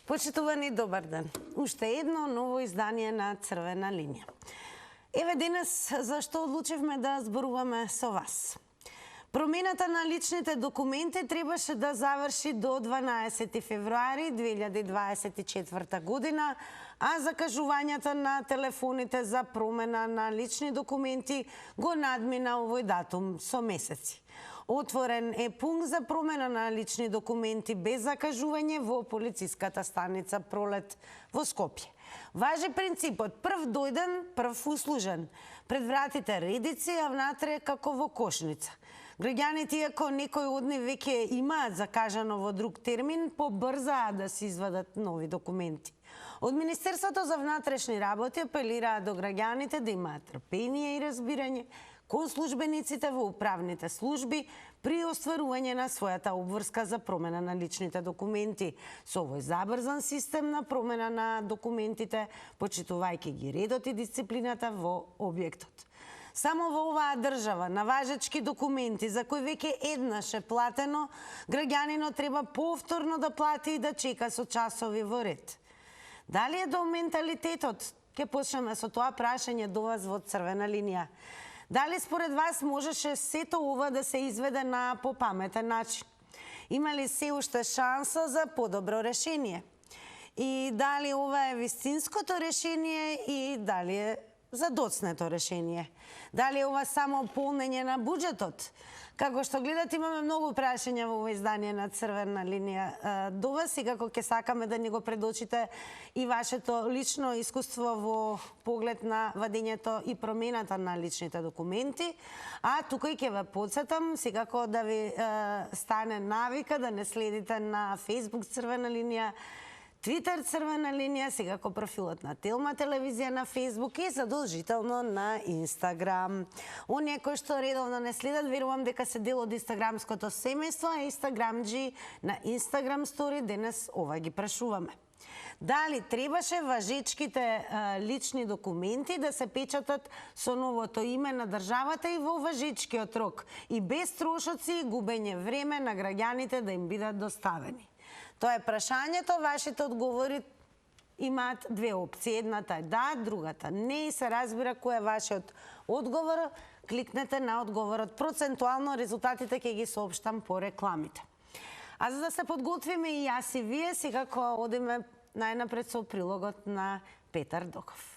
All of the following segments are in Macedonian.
Почитувани, добар ден. Уште едно ново издание на Црвена линија. Еве денес зашто одлучивме да зборуваме со вас. Промената на личните документи требаше да заврши до 12 февруари 2024 година, а закажувањето на телефоните за промена на лични документи го надмина овој датум со месеци. Отворен е пункт за промена на лични документи без закажување во полициската станица Пролет во Скопје. Важи принципот прв дојден, прв услужен. Пред вратите редици, а внатре како во кошница. Граѓаните, иако некои од нив веќе имаат закажано во друг термин, побрзаат да се извадат нови документи. Од Министерството за внатрешни работи апелираат до граѓаните да имаат трпение и разбирање кон службениците во управните служби при остварување на својата обврска за промена на личните документи. Со овој забрзан систем на промена на документите, почитувајќи ги редот и дисциплината во објектот. Само во оваа држава на важечки документи за кои веќе еднаш е платено, граѓанинот треба повторно да плати и да чека со часови во ред. Дали е до менталитетот? Ке почнеме со тоа прашање до вас во Црвена линија. Дали според вас можеше сето ова да се изведе на попаметен начин? Има ли се уште шанса за подобро решение? И дали ова е вистинското решение и дали е задоцнето решение? Дали е ова само полнење на буџетот? Како што гледате, имаме многу прашања во овој издание на Црвена линија до вас и како ќе сакаме да ни го предочите и вашето лично искуство во поглед на вадењето и промената на личните документи. А тука и ќе ве потсетам, секако да ви стане навика да не следите на Facebook Црвена линија, Твитер Црвена линија, секако профилот на Телма телевизија на Фейсбук и задолжително на Инстаграм. Оние кои што редовно не следат, верувам дека се дел од инстаграмското семејство, а инстаграмџи на Инстаграм стори денес ова ги прашуваме. Дали требаше важечките лични документи да се печатат со новото име на државата и во важечкиот рок и без трошоци и губење време на граѓаните да им бидат доставени? Тоа е прашањето, вашите одговори имаат две опции. Едната е да, другата не и се разбира кој е вашиот одговор. Кликнете на одговорот. Процентуално резултатите ќе ги соопштам по рекламите. А за да се подготвиме и јас и вие, секако одиме најнапред со прилогот на Петар Доков.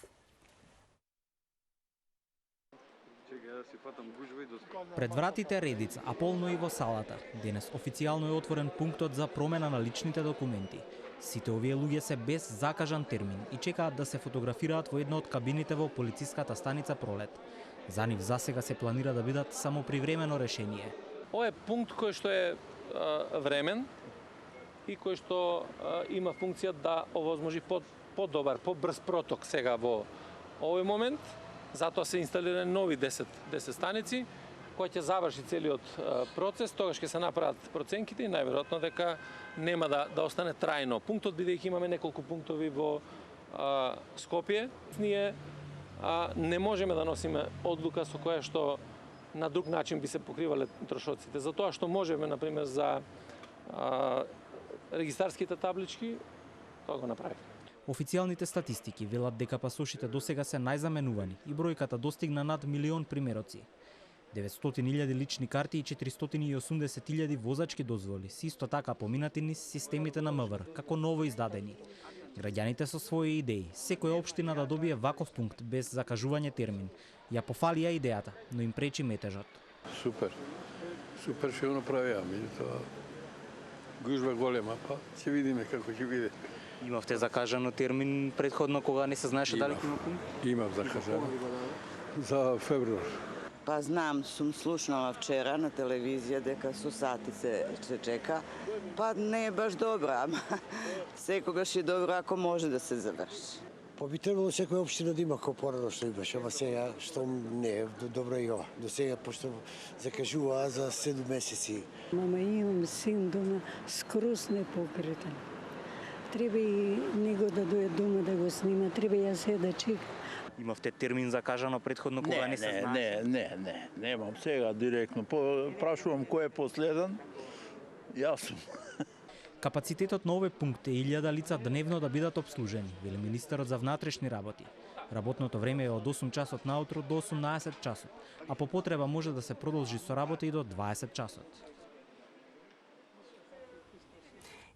Пред вратите редица, а полно и во салата. Денес официјално е отворен пунктот за промена на личните документи. Сите овие луѓе се без закажан термин и чекаат да се фотографираат во една од кабините во полициската станица Пролет. За нив засега се планира да бидат само привремено решение. Ова е пункт кој што е времен и кој што има функција да овозможи подобар, побрз проток сега во овој момент. Затоа се инсталирани нови 10 станици, кои ќе заврши целиот процес, тогаш ќе се направат проценките и најверојатно дека нема да остане трајно пунктот, бидејќи имаме неколку пунктови во Скопје. Ние не можеме да носиме одлука со која што на друг начин би се покривале трошоците. Затоа што можеме, например, за регистарските таблички, тоа го направиме. Официјалните статистики велат дека пасошите досега се најзаменувани и бројката достигна над 1 милион примероци. 900.000 лични карти и 480.000 возачки дозволи се исто така поминати низ системите на МВР, како ново издадени. Граѓаните со своји идеи, секоја општина да добие ваков пункт без закажување термин, ја пофалија идејата, но им пречи метежот. Супер што го направија, меѓутоа гужва голема, па ќе видиме како ќе биде. Имавте закажано термин предходно кога не се знаеше дали ќе има пункт? Имав закажано. За февруар. Па знам, сум слушнала вчера на телевизија дека со сати се чека. Па не е баш добро, ама секогаш е добро ако може да се заврши. Па би требало секоја општина да има како порано што имаше, ама сега што не е добро и ова. До сега пошто закажуваа за 7 месеци. Мама, имам син дома скроз непокретен. Треба и него да дојде дома да го снима, треба и јас да чекам. Имавте термин закажано предходно кога не се знаеше? Немам сега директно. Прашувам кој е последен. Јас сум. Капацитетот на овој пункт е 1000 лица дневно да бидат обслужени, вели министерот за внатрешни работи. Работното време е од 8 часот наутро до 18 часот, а по потреба може да се продолжи со работа и до 20 часот.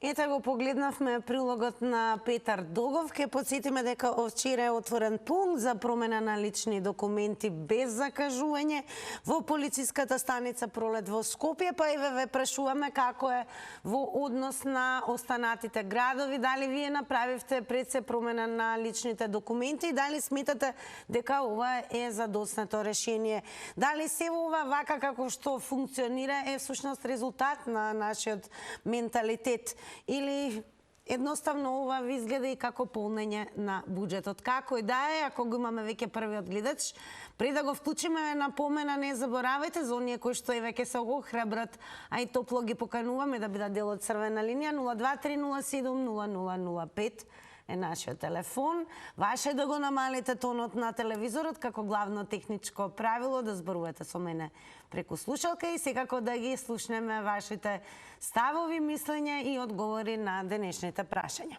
Ете го погледнавме прилогот на Петар Догов. Ке подсетиме дека вчера е отворен пункт за промена на лични документи без закажување во полициската станица Пролет во Скопје, па и ве прашуваме како е во однос на останатите градови, дали вие направивте пред се промена на личните документи и дали сметате дека ова е задоснато решение. Дали се ова вака како што функционира е всушност резултат на нашиот менталитет или едноставно ова ви изгледа и како полнење на буџетот. Како и да е, ако го имаме веќе првиот гледач, пред да го вклучиме напомена, не заборавајте за оние кои што и веќе се го храбрат, а и топло ги покануваме да бидат дел од Црвена линија 023070005 е нашиот телефон. Ваше е да го намалите тонот на телевизорот како главно техничко правило, да зборувате со мене преку слушалка и секако да ги слушнеме вашите ставови, мислења и одговори на денешните прашања.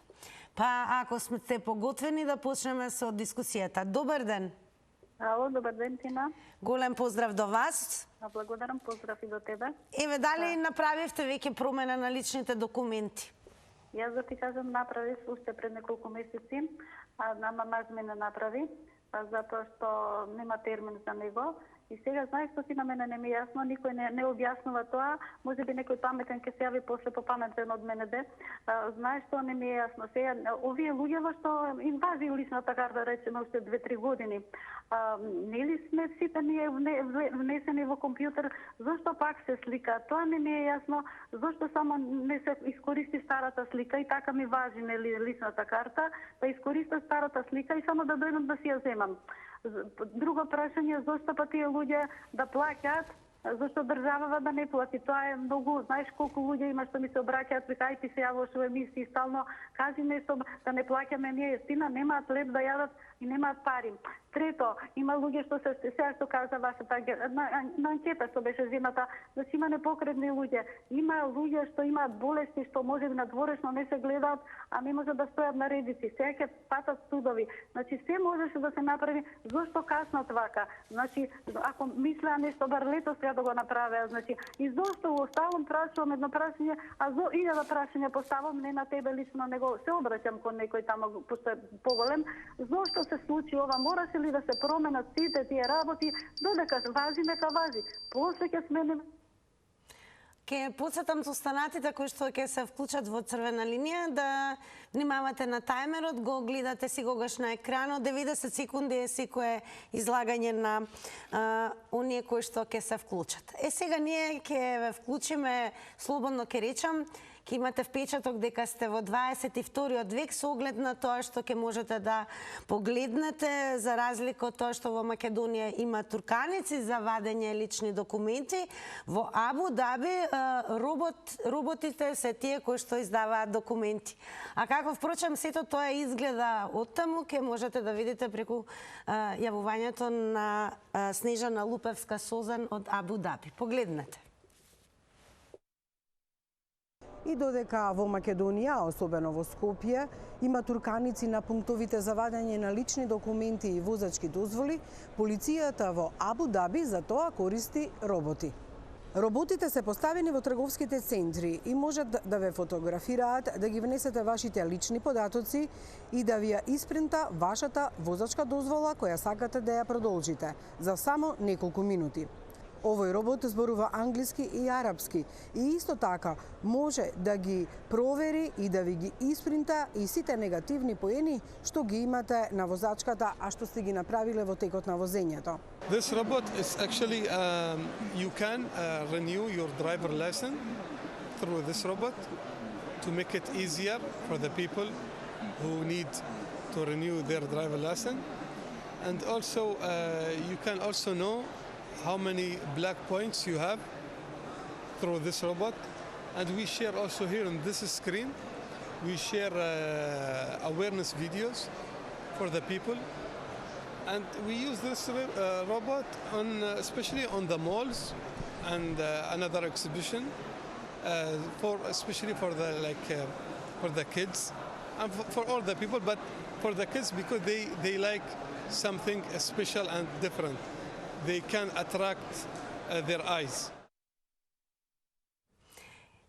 Па ако сте поготвени да почнеме со дискусијата. Добар ден. Ало, добар ден, Тина. Голем поздрав до вас. Благодарам, поздрав и до тебе. Еве, дали направивте веќе промена на личните документи? Јас да ти кажам, направив уште пред неколку месеци, а маж ме не направи, затоа што нема термин за него. И сега, знаеш што си на мене не ми е јасно, никој не објаснува тоа, може би некој паметен ќе се јави после попаметен од мене де. Знаеш што не ми е јасно. Сега, овие луѓе што им важи личната карта, речеме, уште 2-3 години, нели сме сите ние внесени во компјутер, зашто пак се слика? Тоа не ми е јасно, зашто само не се искористи старата слика и така ми важи нели личната карта, да искористам старата слика и само да дојдам да си ја земам. Друго прашање, зашто па тие луѓе да плаќаат, зашто државава да не плати? Тоа е многу, знаеш колку луѓе има што ми се обраќаат, викај ти се јавуваш во емисии стално, кажи нешто да не плаќаме ние, стина немаат леп да јадат и немаат пари. Трето, има луѓе што се сега што кажа вашата на анкета што беше земата, значи има непокретни луѓе. Има луѓе што имаат болести што може би надворешно не се гледаат, а не може да стојат на редици. Сега ќе патат судови. Значи се можеше да се направи, зошто каснат вака? Значи ако мислеа нешто бар летос треба да го направеа, значи и зошто оставам прашувам едно прашање, а за 1000 прашања поставам не на тебе лично, него се обраќам кон некој тамо пошто е поголем. Зошто се случи ова? Мораше ли да се променат сите тие работи, додека важи нека важи. После ќе сменим. Ке подсетам останатите кои што ќе се вклучат во Црвена линија да внимавате на тајмерот, го гледате сигогаш на екранот, 90 секунди е секое излагање на оние кои што ќе се вклучат. Сега ние ќе ве вклучиме, слободно ќе речам, ќе имате впечаток дека сте во 22-риот век со оглед на тоа што ќе можете да погледнете, за разлика од тоа што во Македонија има турканици за вадење лични документи, во Абу Даби роботите се тие кои што издаваат документи. А како впрочем сето тоа изгледа оттаму, ќе можете да видите преку јавувањето на Снежана Лупевска-Созан од Абу Даби. Погледнете. И додека во Македонија, особено во Скопје, има турканици на пунктовите за вадење на лични документи и возачки дозволи, полицијата во Абу Даби за тоа користи роботи. Роботите се поставени во трговските центри и можат да ве фотографираат, да ги внесете вашите лични податоци и да ви ја испринта вашата возачка дозвола која сакате да ја продолжите за само неколку минути. Овој робот зборува англиски и арапски и исто така може да ги провери и да ви ги испринта и сите негативни поени што ги имате на возачката, а што сте ги направиле во текот на возењето. This robot is actually you can renew your driver license through this robot to make it easier for the people who need to renew their driver license, and also you can also know how many black points you have through this robot. And we share also here on this screen, we share awareness videos for the people. And we use this robot on, especially on the malls and another exhibition. especially for the kids and for all the people, but for the kids because they like something special and different. They can attract their eyes.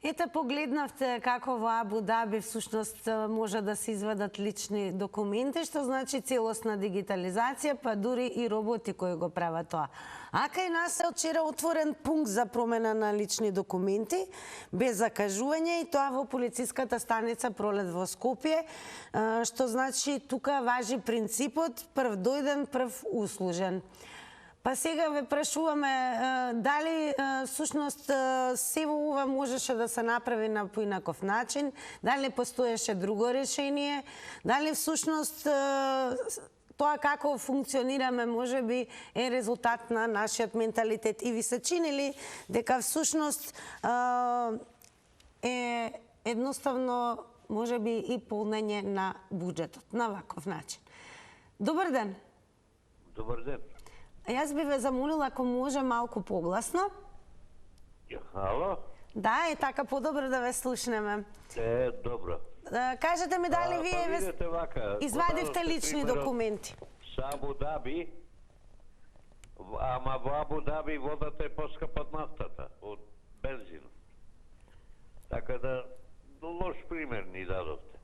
Ете, погледнавте како во Абу Даби всушност може да се извадат лични документи, што значи целосна дигитализација, па дури и роботи кои го прават тоа. А кај нас е вчера отворен пункт за промена на лични документи, без закажување, и тоа во полициската станица Пролет во Скопје, што значи тука важи принципот прв дојден, прв услужен. Па сега ве прашуваме дали всушност се во ова можеше да се направи на поинаков начин, дали постоеше друго решение, дали всушност тоа како функционираме можеби е резултат на нашиот менталитет, и ви се чинили дека всушност е едноставно можеби и полнење на буџетот на ваков начин. Добар ден. Добар ден. Јас би ве замолила ако може малку погласно. Ало? Да, е така подобро да ве слушнеме. Добро. Кажете ми дали вие извадивте лични документи? Со Абу Даби, ама во Абу Даби водата е поскапа од нафтата, од бензин. Така да, лош пример ни дадовте.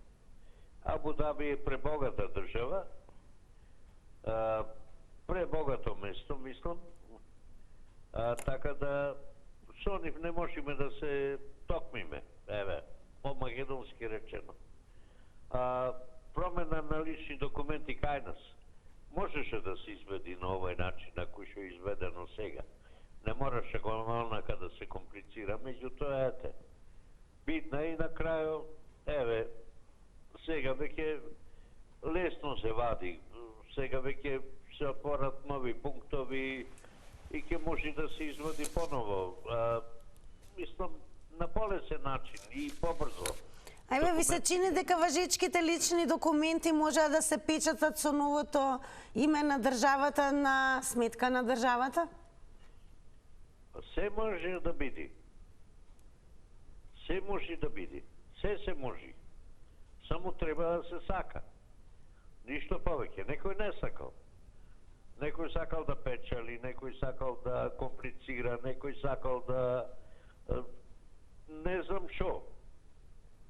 Абу Даби е пребогата држава, пребогато место, мислам. Така да со нив не можеме да се токмиме, еве, по-македонски речено. Промена на лични документи кај нас можеше да се изведи на овој начин, на кој што е изведено сега. Не мораше го онака да се комплицира, меѓутоа ете, битна и на крајот, еве, сега веќе лесно се вади, сега веќе се отворат нови пунктови и ќе може да се извади поново. Мислам, на полесен начин и побрзо. Ајме, ви се чини дека важечките лични документи може да се печатат со новото име на државата на сметка на државата? Се може да биде. Се може да биде. Се може. Само треба да се сака. Ништо повеќе. Некој не сакал. Некој сакал да печали, некој сакал да комплицира, некој сакал да... не знам шо.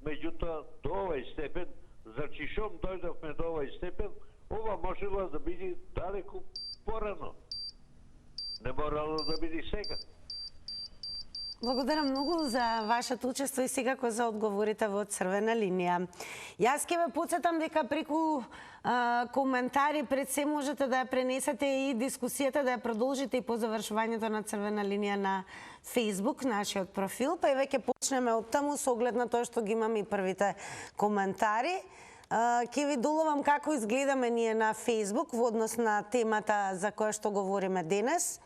Меѓутоа, до овој степен, значи шом дојдовме до овој степен, ова можело да биде далеку порано. Не морало да биде сега. Благодарам многу за вашето учество и секако за одговорите во Црвена линија. Јас ќе ве потсетам дека преку коментари пред се можете да ја пренесете и дискусијата, да ја продолжите и по завршувањето на Црвена линија на Facebook, нашиот профил, па и веќе почнеме од таму со оглед на тоа што ги имаме и првите коментари. Ќе ви доловам како изгледаме ние на Facebook во однос на темата за која што говориме денес.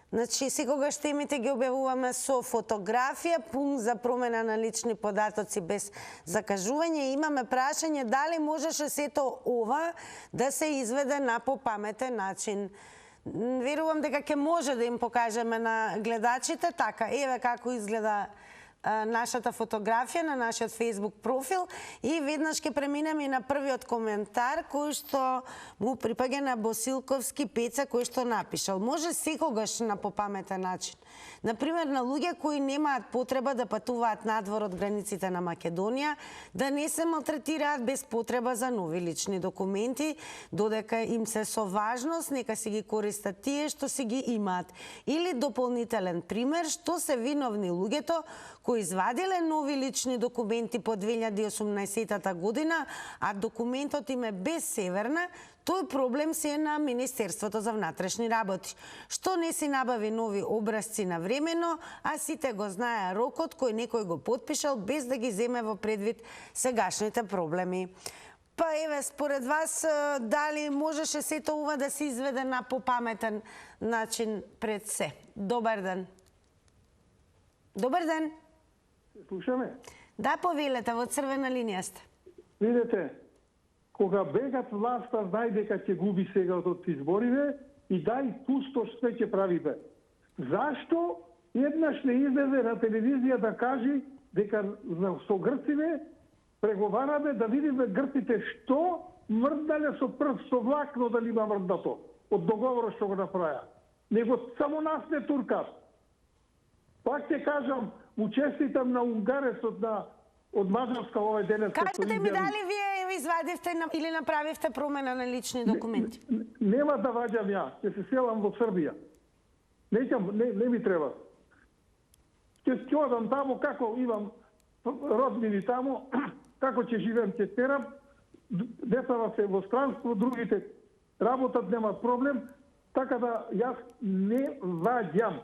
Значи, секогаш темите ги објавуваме со фотографија, пункт за промена на лични податоци без закажување. Имаме прашање дали можеше сето ова да се изведе на попаметен начин. Верувам дека ќе може да им покажеме на гледачите. Така, еве како изгледа нашата фотографија на нашиот Facebook профил и веднаш ќе преминеме и на првиот коментар кој што му припаѓа на Босилковски Пеца, кој што напишал: може секогаш на попаметен начин. Например, на луѓе кои немаат потреба да патуваат надвор од границите на Македонија, да не се малтретираат без потреба за нови лични документи, додека им се со важност, нека си ги користат тие што си ги имаат. Или дополнителен пример, што се виновни луѓето кои извадиле нови лични документи по 2018 година, а документот им е без северна, тој проблем се е на Министерството за внатрешни работи, што не си набави нови образци навремено, а сите го знае рокот кој некој го подпишал без да ги земе во предвид сегашните проблеми. Па еве, според вас, дали можеше сето ова да се изведе на попаметен начин пред се? Добар ден. Добар ден. Слушаме? Да, повелете, во Црвена линија сте. Видете, кога бегат власта, знај дека ќе губи сега од изборите и дај пусто што ќе правите. Зашто еднаш не излезе на телевизија да каже дека со грците преговараме да видиме грците што мрднале со прст, со влакно дали има мрднато од договорот што го направија. Него само нас не туркат. Пак ќе кажам, учеститам на унгарецот од Мажарска овој денес. Кажете ми дали вие извадивте или направивте промена на лични документи? Нема да ваѓам ја, ќе се селам во Србија. Не ми треба. Ќе одам таму, како имам роднини таму, како ќе живеем, ќе терам, децата се во странство, другите работат, нема проблем, така да јас не ваѓам.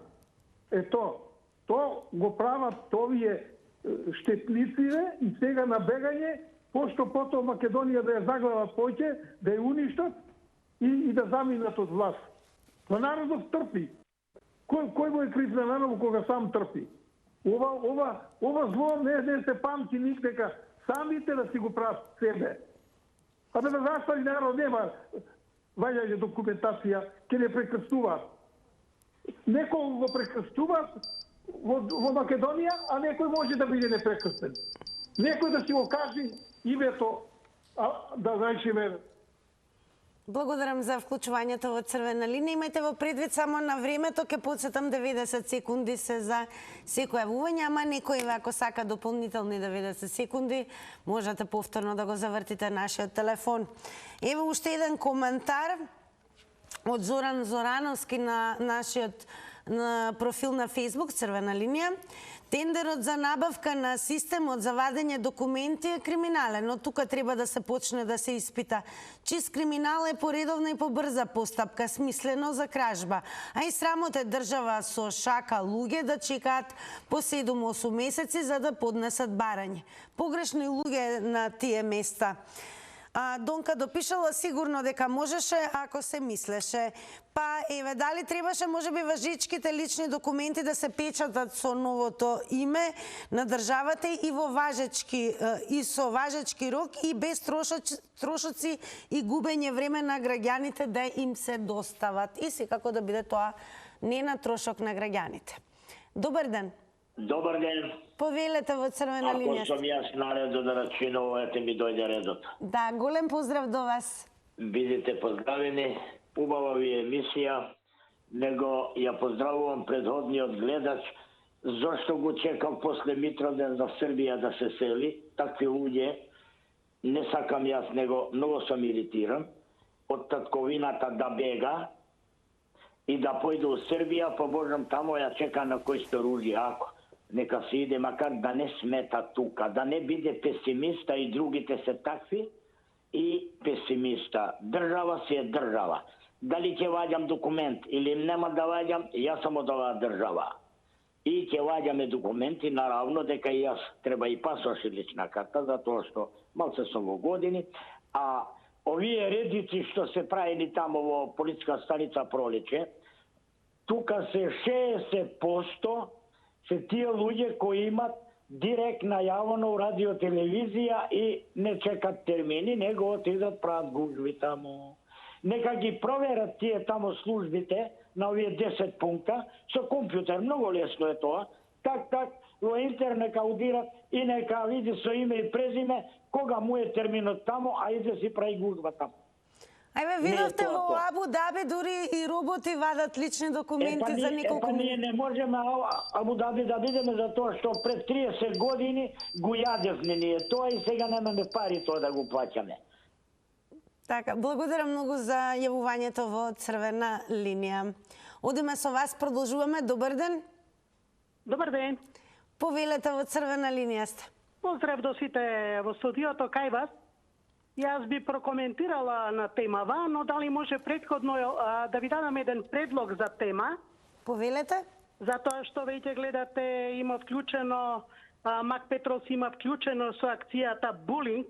То го прават овие штетнициве и сега на бегање, пошто потоа Македонија да ја заглават поќе, да ја уништат и да заминат од власт. Но народот трпи. Кој му е крив на народот кога сам трпи? Ова зло не се памти никдека. Самите да си го прават себе. Да застави народ нема ваѓање документација, ќе не прекрстуваат. Некој го прекрстуваат во Македонија, а некој може да биде непрекрстен. Некој да си го каже името, да речеме. Благодарам за вклучувањето во Црвена линија. Имајте во предвид само на времето, ќе подсетам 90 секунди се за секој јавување, ама некој ако сака дополнителни 90 секунди, можете повторно да го завртите нашиот телефон. Ево уште еден коментар од Зоран Зорановски на нашиот профил на Facebook Црвена линија. Тендерот за набавка на системот за вадење документи е криминален, но тука треба да се почне да се испита. Чист криминал е поредовна и побрза постапка, смислено за кражба. А и срамот е држава со шака луѓе да чекаат по 7-8 месеци за да поднесат барање. Погрешни луѓе на тие места. Донка допишала сигурно дека можеше ако се мислеше. Па еве дали требаше можеби важичките лични документи да се печатат со новото име на државата и со важечки рок и без трошоци и губење време на граѓаните да им се достават. И секако да биде тоа не на трошок на граѓаните. Добар ден. Добар ден. Повелете во Црвена линија. Ако сум јас наредо да рачинувате, ми дојде редот. Да, голем поздрав до вас. Бидете поздравени, убава ви емисија, него ја поздравувам предходниот гледач, зашто го чекам после Митровден за Србија да се сели. Такви луѓе не сакам јас, него многу сум иритиран од татковината да бега и да појде у Србија, побожам тамо ја чека на кој сте оружје, ако нека се иде, макар да не смета тука, да не биде песимиста и другите се такви и песимиста. Држава си е држава. Дали ќе ваѓам документ или нема да ваѓам, јас сам од оваа држава. И ќе ваѓаме документи, наравно дека и јас треба и пасош и лична карта, затоа што малце сум во години, а овие редици што се правили тамо во полициска станица Пролече, тука се 60% се тие луѓе кои имат директна јавно радио телевизија и не чекат термини, него отидат прават гужви тамо. Нека ги проверат тие тамо службите на овие 10 пункта со компјутер, многу лесно е тоа. Так, во интернет аудират и нека види со име и презиме кога му е терминот тамо, а иде си прави гужва тамо. Ајбе, видовте во Абу Даби дури и роботи вадат лични документи за неколку минути. Ние не можеме Абу Даби да бидеме за тоа што пред 30 години го јадевме ние тоа и сега немаме пари тоа да го плаќаме. Така, благодарам многу за јавувањето во Црвена линија. Одиме со вас, продолжуваме. Добар ден. Добар ден. Повелете во Црвена линија сте. Поздрав до сите во студиото кај вас. Јас би прокоментирала на темава, но дали може претходно да ви дадам еден предлог за тема? Повелете. Затоа што веќе гледате има вклучено, Мак Петрос има вклучено со акцијата булинг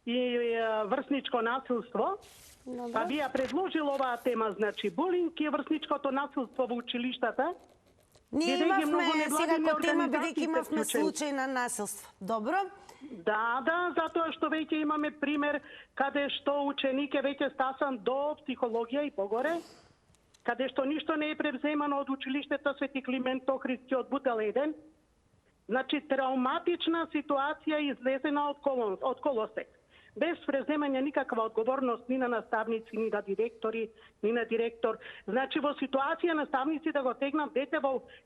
и врсничко насилство. Па би ја предложил оваа тема, значи булинг и врсничкото насилство во училиштата. Ние имавме сега по тема, бидејќи имавме случај на насилство. Добро? Да, затоа што веќе имаме пример каде што ученик е веќе стасан до психологија и погоре. каде што ништо не е превземано од училиштето Свети Климент Охридски од Бутел 1. Значи, травматична ситуација излезена од колосек. Без преземање никаква одговорност ни на наставници, ни на директори, ни на директор. Значи, во ситуација наставници да го тегнат дете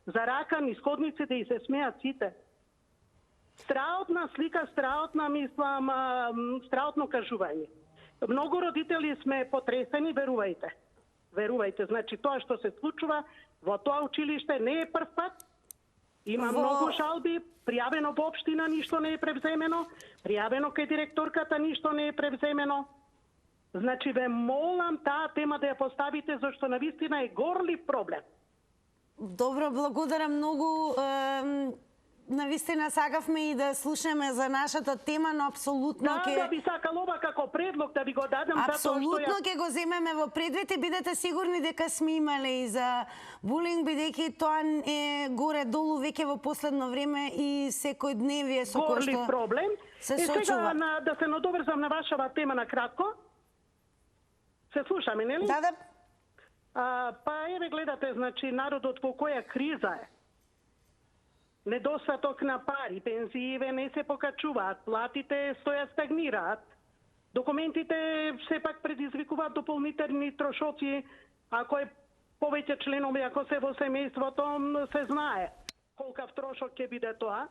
за рака, низ ходници да и се смеат сите. Страотна слика, страотна мислам, страотно кажување. Многу родители сме потресени, верувајте. Верувајте, значи тоа што се случува во тоа училиште не е прв пат. Има многу жалби, пријавено во општина, ништо не е превземено, пријавено кај директорката, ништо не е превземено. Значи ве молам таа тема да ја поставите, зашто навистина е горлив проблем. Добро, благодарам многу. Навистина сакавме и да слушаме за нашата тема, но апсолутно Да би сакал ова како предлог да ви го дадам. Апсолутно ќе го земеме во предвид и бидете сигурни дека сме имале и за булинг, бидејќи тоа е горе-долу веќе во последно време и секојдневие со кој што проблем. се сочува. Сега да се надоврзам на вашава тема на кратко. Се слушаме, нели? Да. Па еве гледате, значи народот во која криза е. Недостаток на пари, пензиите не се покачуваат, платите стојат стагнираат, документите сепак предизвикуваат дополнителни трошоци, ако е повеќе членови, ако се во семејството, се знае колкав трошок ќе биде тоа.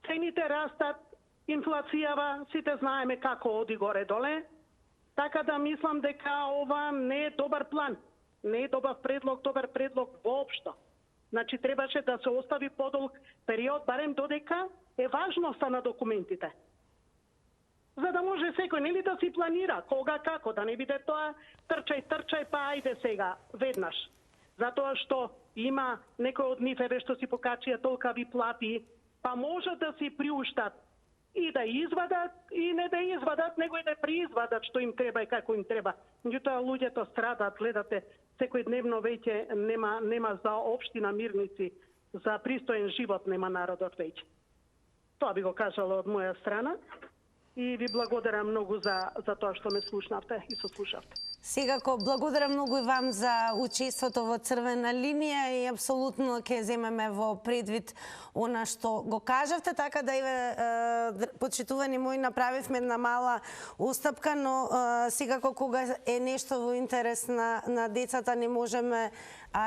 Цените растат, инфлацијава, сите знаеме како оди горе-доле, така да мислам дека ова не е добар план, не е добар предлог воопшто. Значи, требаше да се остави подолг период, барем додека е важноста на документите. За да може секој, нели да си планира, кога, како, да не биде тоа трчај, па ајде сега, веднаш. Затоа што има некој од нив, еве што си покачија толкави плати, па можат да си приуштат и да извадат, и не да извадат, него и да преизвадат што им треба и како им треба. Меѓутоа, луѓето страдат, гледате, секојдневно веќе нема за општина Мирници, за пристоен живот нема народот веќе. Тоа би го кажала од моја страна и ви благодарам многу за тоа што ме слушнавте и сослушавте. Секако, благодарам многу и вам за учеството во Црвена линија и апсолутно ќе земеме во предвид она што го кажавте, така да почитувани мои, направивме една мала устапка, но секако кога е нешто во интерес на децата не можеме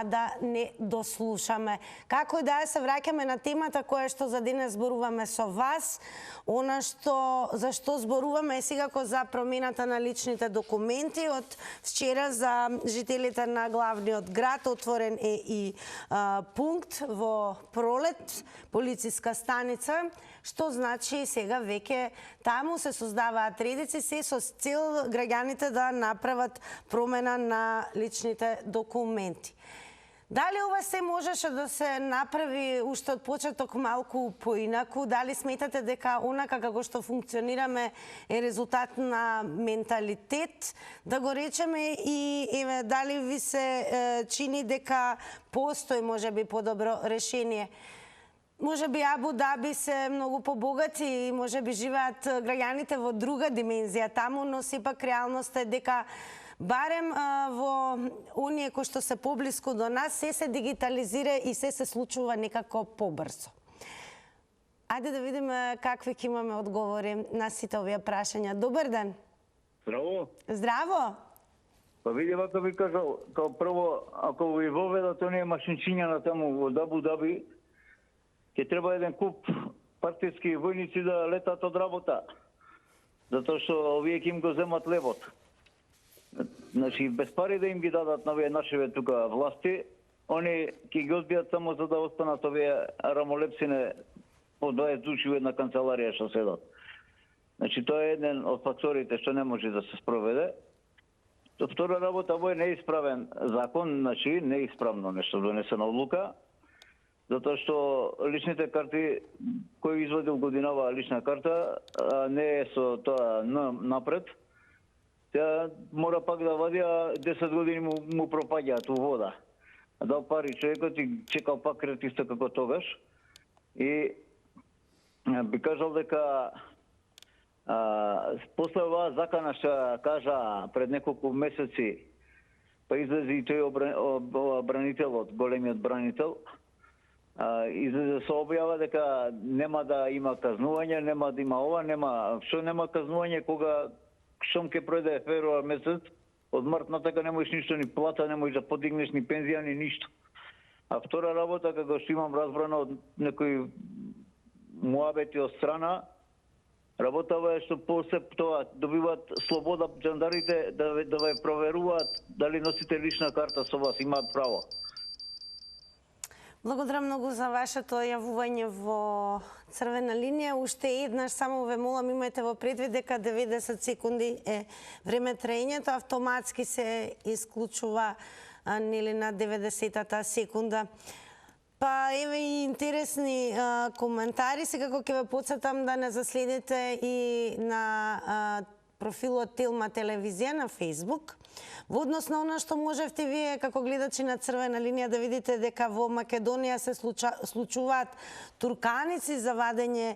да не дослушаме. Како и да се враќаме на темата која што за денес зборуваме со вас, она што за што зборуваме е секако за промената на личните документи. Од вчера за жителите на главниот град отворен е и пункт во Пролет, полициска станица, што значи сега веќе таму се создаваат редици, се со цел граѓаните да направат промена на личните документи. Дали ова се можеше да се направи уште од почеток малку поинаку? Дали сметате дека онака како што функционираме е резултат на менталитет? Да го речеме и дали ви се чини дека постои можеби подобро решение? Можеби Абу Даби се многу побогати и можеби живеат граѓаните во друга димензија таму, но сепак реалноста е дека барем во оние кои што се поблиску до нас, се дигитализира и се случува некако побрзо. Ајде да видиме какви ќе имаме одговори на сите овие прашања. Добар ден. Здраво. Здраво. Па види, вака ви кажал, као прво, ако ви воведат оние машинчиња на таму во Абу Даби, ќе треба еден куп партиски војници да летат од работа. Затоа што овие ќе им го земат левот. Значи, без пари да им ги дадат на овие нашиве тука власти, они ќе ги одбијат само за да останат овие рамолепсине по 20 души во една канцеларија што седат. Значи, тоа е еден од факторите што не може да се спроведе. Втора работа, во е неисправен закон, значи, неисправно нешто донесена одлука, затоа што личните карти, кој извадил годинава лична карта, не е со тоа напред, тя мора пак да вади, 10 години му пропаѓаат у вода. Дал пари човекот и чекал пак кредит исто како тогаш. И би кажал дека после оваа закана што кажа пред неколку месеци па излезе и тој бранителот, големиот бранител, излезе со објава дека нема да има казнување, нема да има ова, што нема казнување кога шом ке пројде февруар месец, од март натака не можеш ништо ни плата, не можеш да подигнеш ни пензија, ни ништо. А втора работа, како што имам разбрано од некои муабети од страна, работава е што после тоа добиваат слобода жандарите да ве проверуваат дали носите лична карта со вас, имаат право. Благодарам многу за вашето јавување во Црвена линија. Уште еднаш само ве молам, имајте во предвид дека 90 секунди е време траењето, автоматски се исклучува нели на 90-та секунда. Па еве и интересни коментари. Секако ќе ве потсетам да не заследите и на профилот Телма телевизија на Facebook. Во однос на она што можевте вие како гледачи на Црвена линија да видите дека во Македонија се случуваат турканици за вадење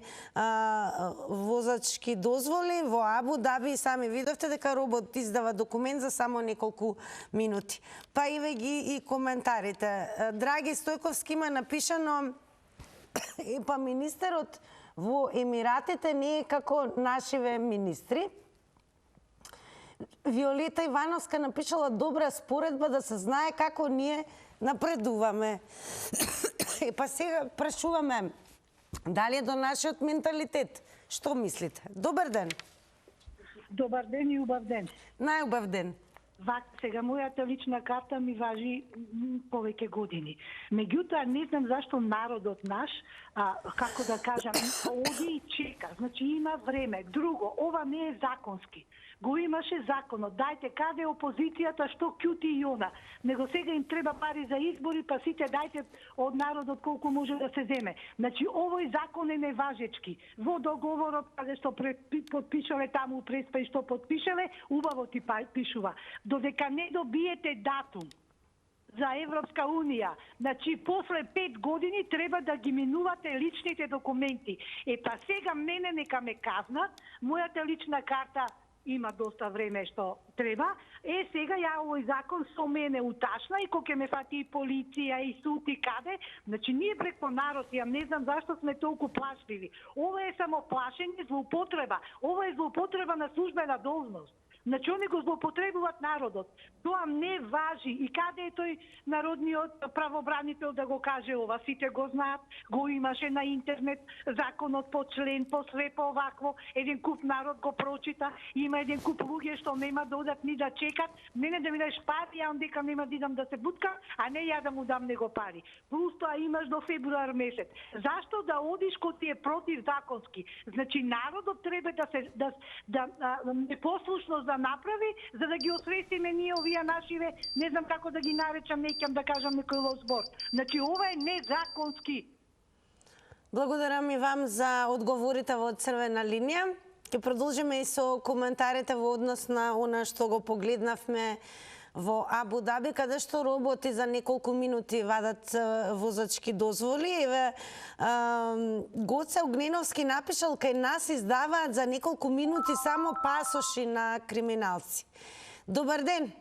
возачки дозволи, во Абу Даби сами видовте дека робот издава документ за само неколку минути. Па еве ги и коментарите. Драги Стојковски има напишано па министерот во Емиратите не е како нашиве министри. Виолета Ивановска напишала добра споредба да се знае како ние напредуваме. Па сега прашуваме дали е до нашиот менталитет. Што мислите? Добар ден. Добар ден и убав ден. Најубав ден. Сега мојата лична карта ми важи повеќе години. Меѓутоа не знам зашто народот наш, како да кажам, оди и чека. Значи има време. Друго, ова не е законски. Го имаше законот. Дајте каде е опозицијата, што кјути и она. Него сега им треба пари за избори, па сите дајте од народот колку може да се земе. Значи овој закон е неважечки. Во договорот каде што подпишале таму преспа и што подпишале, убаво ти пишува. Додека не добиете датум за Европска Унија, значи после 5 години треба да ги минувате личните документи. Па сега мене нека ме казнат, мојата лична карта има доста време што треба. Сега ја овој закон со мене уташна и кога ќе ме фати и полиција и суд и каде, значи ние преко народ, ја не знам зашто сме толку плашливи. Ова е само плашење, злоупотреба. Ова е злоупотреба на службена должност. Значи, они го злоупотребуваат народот. Тоа не важи. И каде е тој народниот правобранител да го каже ова? Сите го знаат, го имаше на интернет, законот по член, по све, по овакво. Еден куп народ го прочита, има еден куп луѓе што нема да одат ни да чекат. Мене да ми дадеш пари, ја дека нема да идам да се буткам, а не ја да му дам него пари. Плюс тоа имаш до февруар месец. Зашто да одиш кој ти е противзаконски? Значи, народот треба да непослушност да направи, за да ги освестиме ние овие нашиве, не знам како да ги наречам, неќам да кажам некој лош збор. Значи, ова е незаконски. Благодарам и вам за одговорите во Црвена линија. Ќе продолжиме и со коментарите во однос на она што го погледнавме во Абу Даби, каде што роботи за неколку минути вадат возачки дозволи. Еве, Гоце Огненовски напишал, кај нас издаваат за неколку минути само пасоши на криминалци. Добар ден.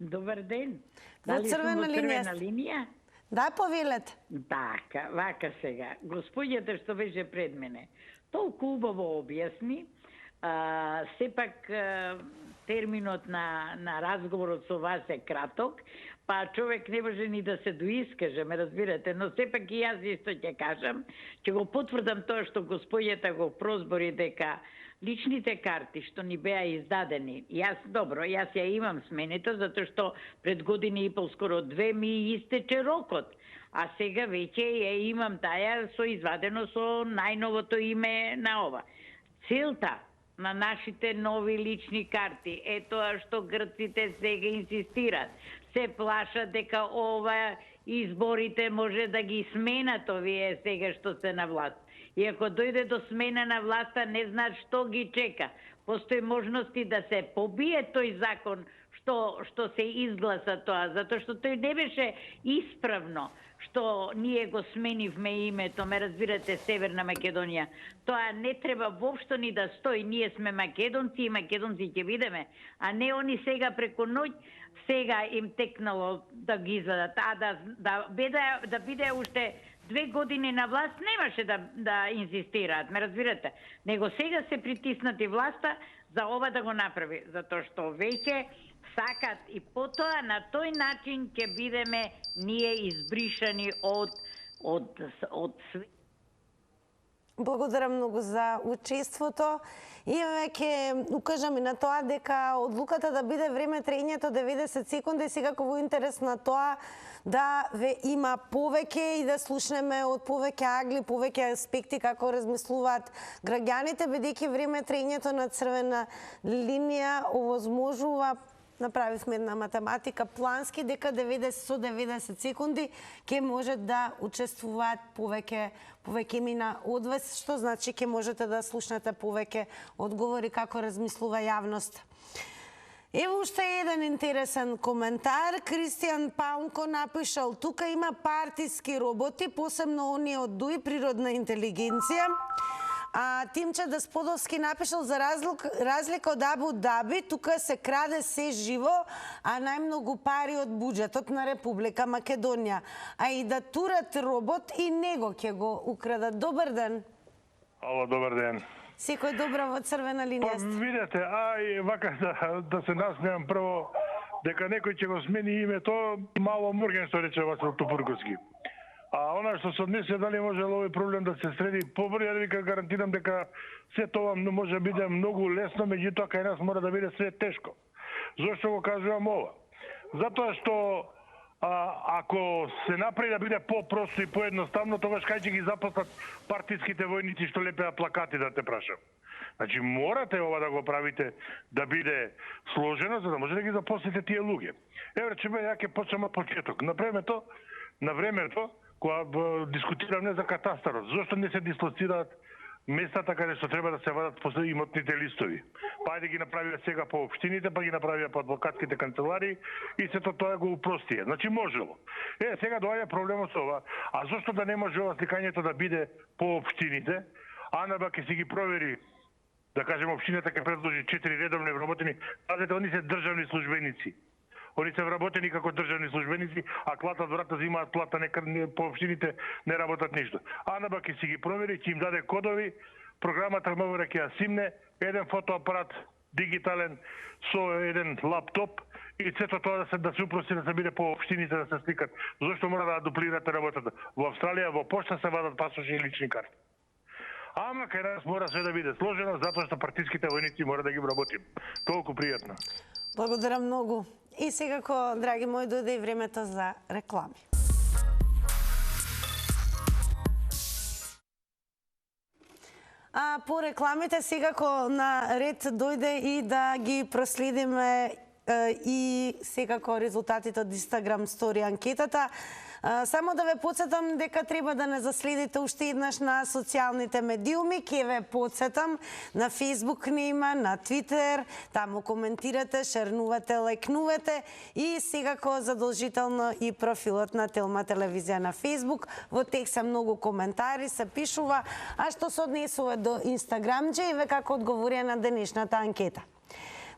Добар ден. Во Црвена линија? Да, повелете. Така, вака сега. Господјата што беше пред мене, толку убаво објасни, сепак терминот на разговорот со вас е краток, па човек не може ни да се доискаже, ме разбирате, но сепак и јас исто ќе кажам, ќе го потврдам тоа што господјата го прозбори дека личните карти што ни беа издадени, јас ја имам сменето, затоа што пред години и пол, скоро 2 ми истече рокот, а сега веќе ја имам таја со извадено со најновото име на ова. Целта на нашите нови лични карти е тоа што грците сега инсистираат. Се плашат дека ова изборите може да ги сменат овие сега што се на власт. И ако дојде до смена на власта, не знаат што ги чека. Постои можности да се побие тој закон што се изгласа тоа, затоа што тој не беше исправно што ние го сменивме името, ме разбирате, Северна Македонија. Тоа не треба воопшто ни да стои. Ние сме македонци и македонци ќе бидеме, а не они сега преку ноќ сега им текнало да ги извадат. А да биде уште 2 години на власт, немаше да инсистираат, ме разбирате. Него сега се притиснати власта за ова да го направи, затоа што веќе сакат и потоа на тој начин ќе бидеме ние избришани од свет. Благодарам многу за учеството. И веќе укажам и на тоа дека одлуката да биде време траењето 90 секунди секако во интерес на тоа да ве има повеќе и да слушнеме од повеќе агли, повеќе аспекти како размислуваат граѓаните, бидејќи време траењето на црвена линија овозможува, направивме една математика плански, дека 90 секунди ќе може да учествуваат повеќе имена од вас, што значи ќе можете да слушнете повеќе одговори како размислува јавност. Ево уште еден интересен коментар. Кристијан Паунко напишал: тука има партиски роботи, посебно оние од ДУИ, природна интелигенција. А Тимче Дасподовски напишал: за разлика од Абу Даби, тука се краде се живо, а најмногу пари од буџетот на Република Македонија. А и да турат робот и него ќе го украдат. Добар ден. Ало, добар ден. Секој добро во црвена линија сте. Видете, вака да се насмеам прво, дека некој ќе го смени името, мало морген, што рече Васил Тупурковски. А она што се однесе дали може овој проблем да се среди побрзо, ја вика гарантирам дека се тоа може биде многу лесно, меѓутоа кај нас мора да биде све тешко. Зошто го кажувам ова? Затоа што ако се направи да биде по-просто и поедноставно, тогаш кај ќе ги запослат партиските војници што лепеа плакати, да те прашам. Значи морате ова да го правите да биде сложено, за да може да ги запослите тие луѓе. Еве речеме, ја ќе почнем од почеток. На времето, кога дискутиравме за катастарот, зошто не се дислоцираат местата каде што треба да се вадат после имотните листови? Па ајде ги направија сега по општините, па ги направија по адвокатските канцеларии и сето тоа го упростија. Значи можело. Сега доаѓа проблемот со ова. А зошто да не може ова сликањето да биде по општините? АНБ ќе си ги провери, да кажем, општината ќе предложи 4 редовни вработени, пазете, они се државни службеници. Они се вработени како државни службеници, а клатат врата, взимаат плата, по општините не работат ништо. АНБ ќе си ги провери, ќе им даде кодови, програмата МВР ќе ја симне, еден фотоапарат дигитален со еден лаптоп и сето тоа да се упрости, да се биде по општините да се сликат. Зошто мора да дуплирате работата? Во Австралија во пошта се вадат пасоши и лични карти. Ама кај нас мора све да биде сложено, затоа што партиските војници мора да ги вработим. Толку пријатно. Благодарам многу. И секако, драги мои, дојде и времето за реклами. По рекламите секако на ред дојде и да ги проследиме и секако резултатите од Instagram Story анкетата. Само да ве подсетам дека треба да не заследите уште еднаш на социјалните медиуми. Ке ве подсетам, на Facebook не има, на Twitter, таму коментирате, шернувате, лајкнувате и секако задолжително и профилот на Телма телевизија на Facebook. Во текст се многу коментари, се пишува, а што се однесува до Инстаграмџе и ве како одговорија на денешната анкета.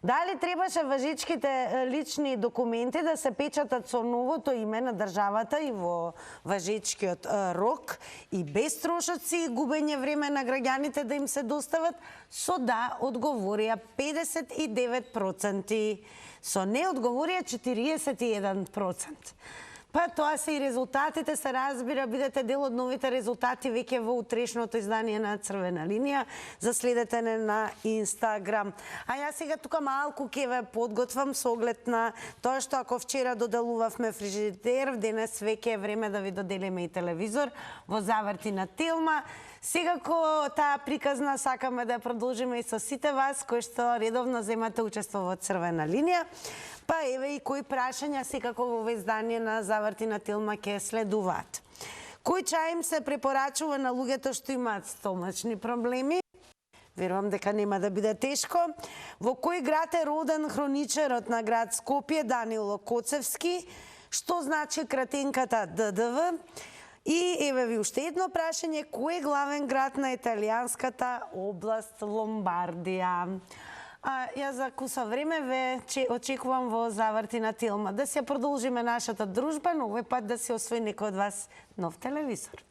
Дали требаше важечките лични документи да се печатат со новото име на државата и во важечкиот рок и без трошоци и губење време на граѓаните да им се достават? Со да одговорија 59%, со не одговорија 41%. Па тоа се и резултатите, се разбира, бидете дел од новите резултати веќе во утрешното издание на Црвена линија. Заследете не на Инстаграм. А јас сега тука малку ќе ве подготвам со оглед на тоа што ако вчера доделувавме фрижидер, денес веќе е време да ви доделиме и телевизор во заврти на Телма. Секако таа приказна сакаме да ја продолжиме и со сите вас кои што редовно земате учество во Црвена линија. Па еве и кои прашања секако во издание на Заврти на Телма ќе следуваат. Кој чај им се препорачува на луѓето што имаат стомачни проблеми? Верувам дека нема да биде тешко. Во кој град е роден хроничарот на град Скопје Данило Коцевски? Што значи кратенката ДДВ? И еве ви уште едно прашање, кој е главен град на италијанската област Ломбардија? А ја за куса време ве очекувам во завртина Телма да се продолжиме нашата дружба, но овој пат да се освои некој од вас нов телевизор.